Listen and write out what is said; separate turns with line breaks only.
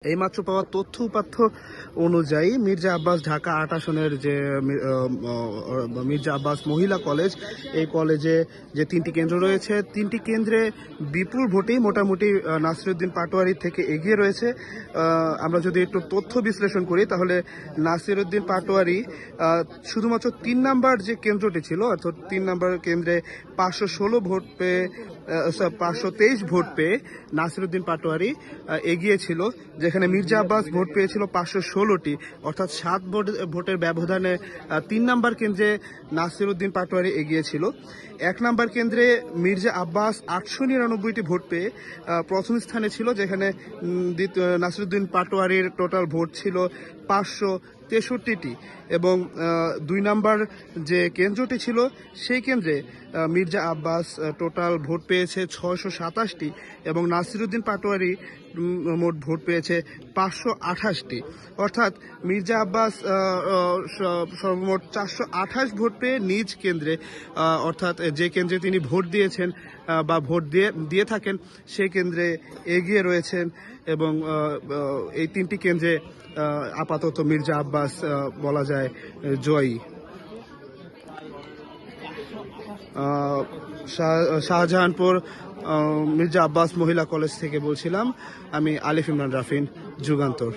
এইমাত্র পাওয়া তথ্য উপাত্ত অনুযায়ী মির্জা আব্বাস ঢাকা ৮ আসনের যে মির্জা আব্বাস মহিলা কলেজ, এই কলেজে যে ৩টি কেন্দ্র রয়েছে, ৩টি কেন্দ্রে বিপুল ভোটেই মোটামুটি নাসিরউদ্দিন পাটোয়ারি থেকে এগিয়ে রয়েছে। আমরা যদি একটু তথ্য বিশ্লেষণ করি তাহলে নাসিরউদ্দিন পাটোয়ারি শুধুমাত্র ৩ নাম্বার যে কেন্দ্রটি ছিল, অর্থাৎ ৩ নাম্বার কেন্দ্রে ৫১৬ ভোট পেয়ে ৫২৩ ভোট পেয়ে নাসিরউদ্দিন পাটোয়ারি এগিয়ে ছিল, যেখানে মির্জা আব্বাস ভোট পেয়েছিল ৫১৬টি, অর্থাৎ ৭ ভোটের ব্যবধানে ৩ নাম্বার কেন্দ্রে নাসিরউদ্দিন পাটোয়ারি এগিয়েছিল। ১ নাম্বার কেন্দ্রে মির্জা আব্বাস ৮৯৯টি ভোট পেয়ে প্রথম স্থানে ছিল, যেখানে নাসিরউদ্দিন পাটোয়ারির টোটাল ভোট ছিল ৫৬৩টি, এবং ২ নাম্বার যে কেন্দ্রটি ছিল সেই কেন্দ্রে মির্জা আব্বাস টোটাল ভোট পেয়েছে ৬২৭টি এবং নাসিরউদ্দিন পাটোয়ারি মোট ভোট পেয়েছে ৫২৮টি। অর্থাৎ মির্জা আব্বাস সর্বমোট ৪২৮ ভোট পেয়ে নিজ কেন্দ্রে, অর্থাৎ যে কেন্দ্রে তিনি ভোট দিয়েছেন বা ভোট দিয়ে থাকেন সেই কেন্দ্রে এগিয়ে রয়েছেন, এবং এই ৩টি কেন্দ্রে আপাতত মির্জা আব্বাস বলা যায় জয়ী। শাহজাহানপুর মির্জা আব্বাস মহিলা কলেজ থেকে বলছিলাম আমি, আলিফ ইমরান রাফিন, যুগান্তর।